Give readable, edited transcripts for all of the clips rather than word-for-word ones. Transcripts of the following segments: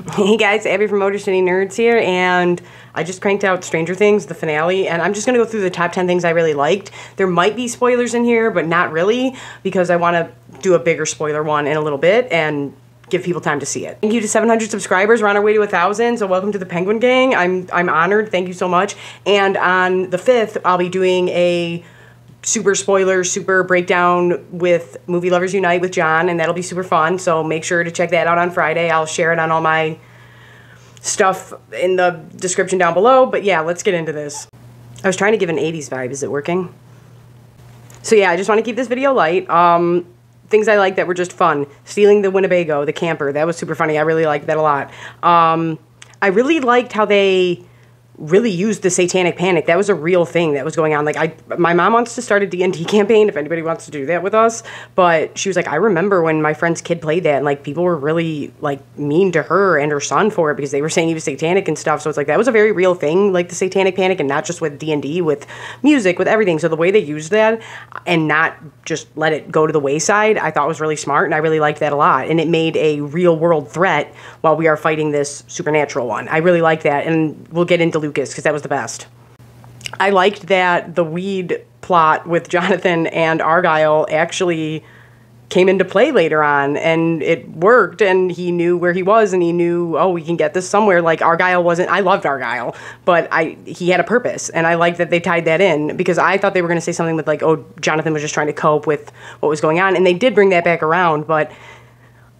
Hey guys, Abby from MOTORCITYNERDS here, and I just cranked out Stranger Things, the finale, and I'm just going to go through the top 10 things I really liked. There might be spoilers in here, but not really, because I want to do a bigger spoiler one in a little bit and give people time to see it. Thank you to 700 subscribers. We're on our way to 1,000, so welcome to the Penguin Gang. I'm honored. Thank you so much. And on the 5th, I'll be doing a super spoiler, super breakdown with Movie Lovers Unite with John, and that'll be super fun, so make sure to check that out on Friday. I'll share it on all my stuff in the description down below, but yeah, let's get into this. I was trying to give an 80s vibe. Is it working? So yeah, I just want to keep this video light. Things I liked that were just fun. Stealing the Winnebago, the camper, that was super funny. I really liked that a lot. I really liked how they really used the Satanic Panic. That was a real thing that was going on. Like, my mom wants to start a D&D campaign if anybody wants to do that with us, but she was like, I remember when my friend's kid played that, and like people were really like mean to her and her son for it because they were saying he was satanic and stuff. So it's like, that was a very real thing, like the Satanic Panic, and not just with D&D, with music, with everything. So the way they used that and not just let it go to the wayside, I thought was really smart, and I really liked that a lot. And it made a real world threat while we are fighting this supernatural one. I really liked that, and we'll get into Lucas, because that was the best. I liked that the weed plot with Jonathan and Argyle actually came into play later on, and it worked, and he knew where he was, and he knew, oh, we can get this somewhere. Like, Argyle wasn't, I loved Argyle, but he had a purpose, and I liked that they tied that in, because I thought they were going to say something with like, oh, Jonathan was just trying to cope with what was going on, and they did bring that back around, but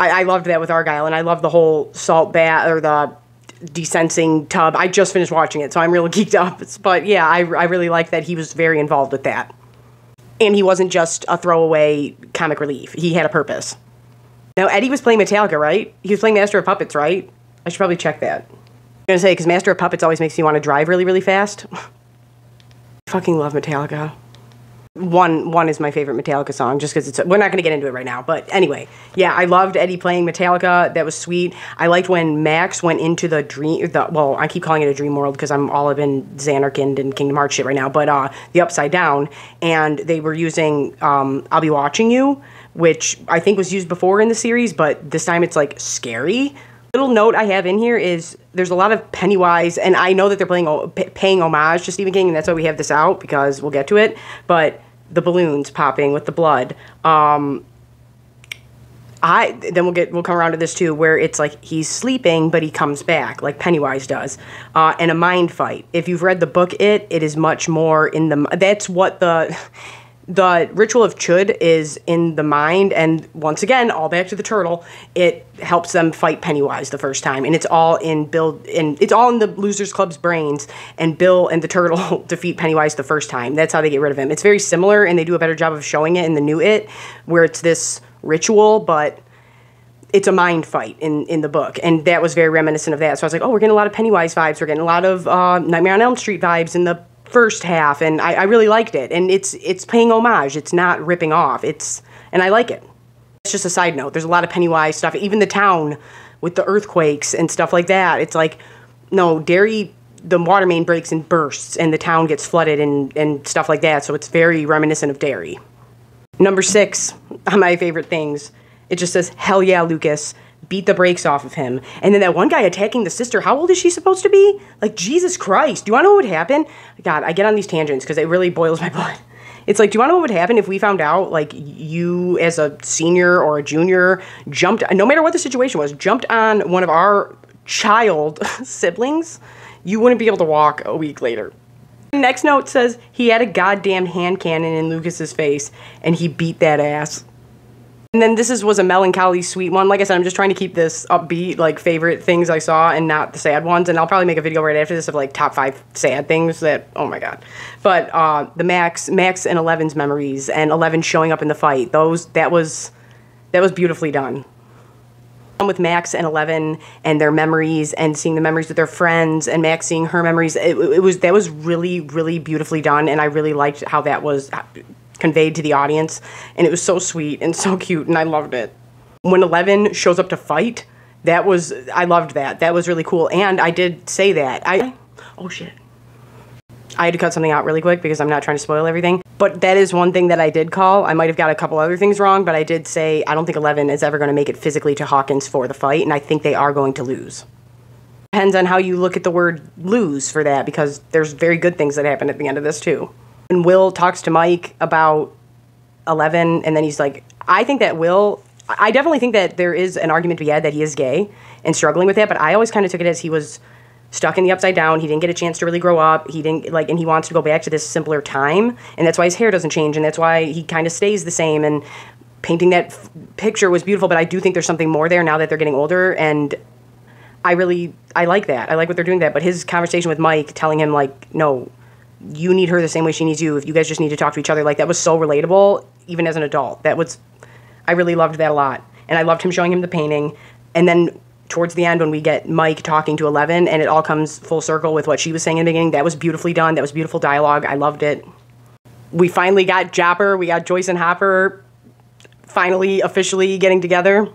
I loved that with Argyle, and I loved the whole salt bath, or the desensing tub. I just finished watching it, so I'm really geeked up. But yeah, I really like that he was very involved with that. And he wasn't just a throwaway comic relief. He had a purpose. Now, Eddie was playing Metallica, right? He was playing Master of Puppets, right? I should probably check that. I'm gonna say, because Master of Puppets always makes me want to drive really, really fast. I fucking love Metallica. One is my favorite Metallica song, just because it's, we're not going to get into it right now, but anyway, yeah, I loved Eddie playing Metallica. That was sweet. I liked when Max went into the dream, well, I keep calling it a dream world because I'm all up in Xanarkand and Kingdom Hearts shit right now, but the Upside Down, and they were using I'll Be Watching You, which I think was used before in the series, but this time it's like scary. Little note I have in here is there's a lot of Pennywise, and I know that they're paying homage to Stephen King, and that's why we have this out, because we'll get to it, but the balloons popping with the blood. Then we'll come around to this too, where it's like he's sleeping, but he comes back, like Pennywise does. And a mind fight. If you've read the book, it is much more in the, that's what the ritual of Chud is in the mind, and once again, all back to the turtle, it helps them fight Pennywise the first time, and it's all in it's all in the Losers Club's brains, and Bill and the turtle defeat Pennywise the first time. That's how they get rid of him. It's very similar, and they do a better job of showing it in the new It, where it's this ritual, but it's a mind fight in the book, and that was very reminiscent of that. So I was like, oh, we're getting a lot of Pennywise vibes, we're getting a lot of Nightmare on Elm Street vibes in the first half, and I really liked it, and it's paying homage. It's not ripping off. And I like it. It's just a side note. There's a lot of Pennywise stuff. Even the town with the earthquakes and stuff like that. It's like, no, Derry, the water main breaks and bursts, and the town gets flooded and stuff like that. So it's very reminiscent of Derry. Number 6 on my favorite things. It just says, hell yeah, Lucas. Beat the brakes off of him. And then that one guy attacking the sister, how old is she supposed to be? Like, Jesus Christ. Do you want to know what would happen? God, I get on these tangents because it really boils my blood. It's like, do you want to know what would happen if we found out, like, you as a senior or a junior jumped, no matter what the situation was, jumped on one of our child siblings? You wouldn't be able to walk a week later. Next note says, he had a goddamn hand cannon in Lucas's face, and he beat that ass. And then this was a melancholy, sweet one. Like I said, I'm just trying to keep this upbeat, like, favorite things I saw and not the sad ones. And I'll probably make a video right after this of, like, top 5 sad things that, oh my god. But the Max and Eleven's memories, and Eleven showing up in the fight, that was beautifully done. With Max and Eleven and their memories, and seeing the memories with their friends, and Max seeing her memories, that was really, really beautifully done, and I really liked how that was conveyed to the audience, and it was so sweet and so cute, and I loved it. When Eleven shows up to fight, I loved that. That was really cool, and I did say that. Oh shit. I had to cut something out really quick because I'm not trying to spoil everything. But that is one thing that I did call. I might have got a couple other things wrong, but I did say I don't think 11 is ever going to make it physically to Hawkins for the fight, and I think they are going to lose. Depends on how you look at the word lose for that, because there's very good things that happen at the end of this too. And Will talks to Mike about 11, and then he's like, I definitely think that there is an argument to be had that he is gay and struggling with that, but I always kind of took it as he was stuck in the upside down. He didn't get a chance to really grow up. He didn't and he wants to go back to this simpler time, and that's why his hair doesn't change, and that's why he kind of stays the same. And painting that picture was beautiful, but I do think there's something more there now that they're getting older, and I like that. I like what they're doing that. But his conversation with Mike, telling him like, no, you need her the same way she needs you. If you guys just need to talk to each other, like that was so relatable, even as an adult. I really loved that a lot, and I loved him showing him the painting, and then towards the end when we get Mike talking to 11 and it all comes full circle with what she was saying in the beginning, that was beautifully done. That was beautiful dialogue. I loved it. We finally got Jopper. We got Joyce and Hopper finally officially getting together.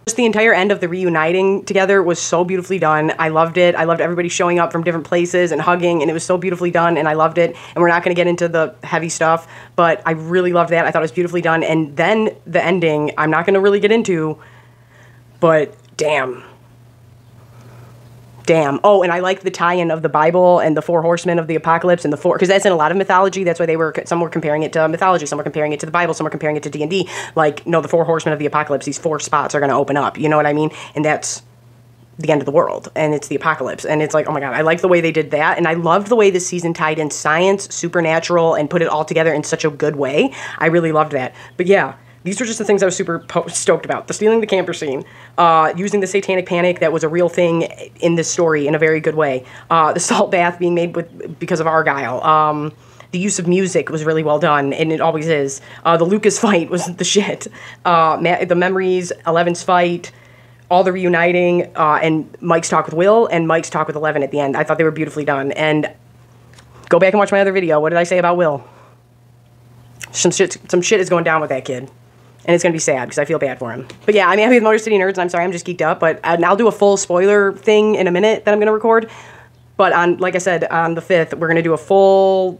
Just the entire end of the reuniting together was so beautifully done. I loved it. I loved everybody showing up from different places and hugging, and it was so beautifully done, and I loved it. And we're not going to get into the heavy stuff, but I really loved that. I thought it was beautifully done. And then the ending, I'm not going to really get into, but damn. Oh, and I like the tie-in of the Bible and the 4 horsemen of the apocalypse and because that's in a lot of mythology. That's why some were comparing it to mythology, some were comparing it to the Bible, some were comparing it to D&D. Like, no, the 4 horsemen of the apocalypse, these 4 spots are going to open up. You know what I mean? And that's the end of the world, and it's the apocalypse. And it's like, oh my God, I like the way they did that. And I loved the way this season tied in science, supernatural, and put it all together in such a good way. I really loved that. But yeah, these were just the things I was super stoked about. The stealing the camper scene, using the satanic panic that was a real thing in this story in a very good way. The salt bath being made because of Argyle. The use of music was really well done, and it always is. The Lucas fight was the shit. The memories, 11's fight, all the reuniting, and Mike's talk with Will and Mike's talk with 11 at the end. I thought they were beautifully done. And go back and watch my other video. What did I say about Will? Some shit is going down with that kid. And it's going to be sad because I feel bad for him. But yeah, I'm happy with Motor City Nerds. I'm sorry, I'm just geeked up. But I'll do a full spoiler thing in a minute that I'm going to record. But like I said, on the 5th, we're going to do a full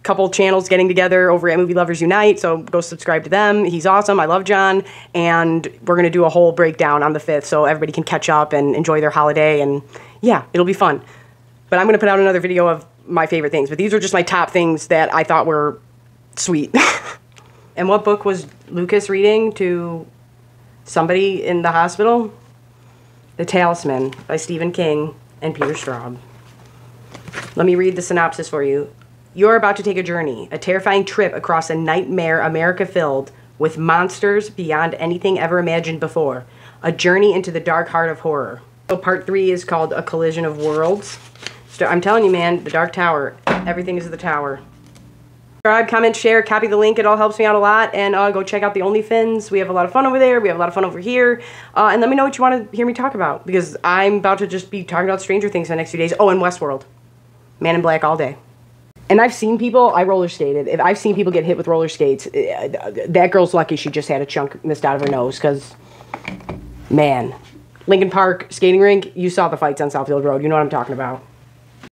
couple channels getting together over at Movie Lovers Unite. So go subscribe to them. He's awesome. I love John. And we're going to do a whole breakdown on the 5th so everybody can catch up and enjoy their holiday. And yeah, it'll be fun. But I'm going to put out another video of my favorite things. But these are just my top things that I thought were sweet. And what book was Lucas reading to somebody in the hospital? The Talisman by Stephen King and Peter Straub. Let me read the synopsis for you. You're about to take a journey, a terrifying trip across a nightmare America filled with monsters beyond anything ever imagined before. A journey into the dark heart of horror. So part 3 is called A Collision of Worlds. So I'm telling you, man, the Dark Tower. Everything is the tower. Subscribe, comment, share, copy the link. It all helps me out a lot. And go check out the OnlyFins. We have a lot of fun over there. We have a lot of fun over here. And let me know what you want to hear me talk about, because I'm about to just be talking about Stranger Things the next few days. Oh, and Westworld. Man in Black all day. And I've seen people, I roller skated. If I've seen people get hit with roller skates, that girl's lucky she just had a chunk missed out of her nose, because, man. Lincoln Park skating rink, you saw the fights on Southfield Road. You know what I'm talking about.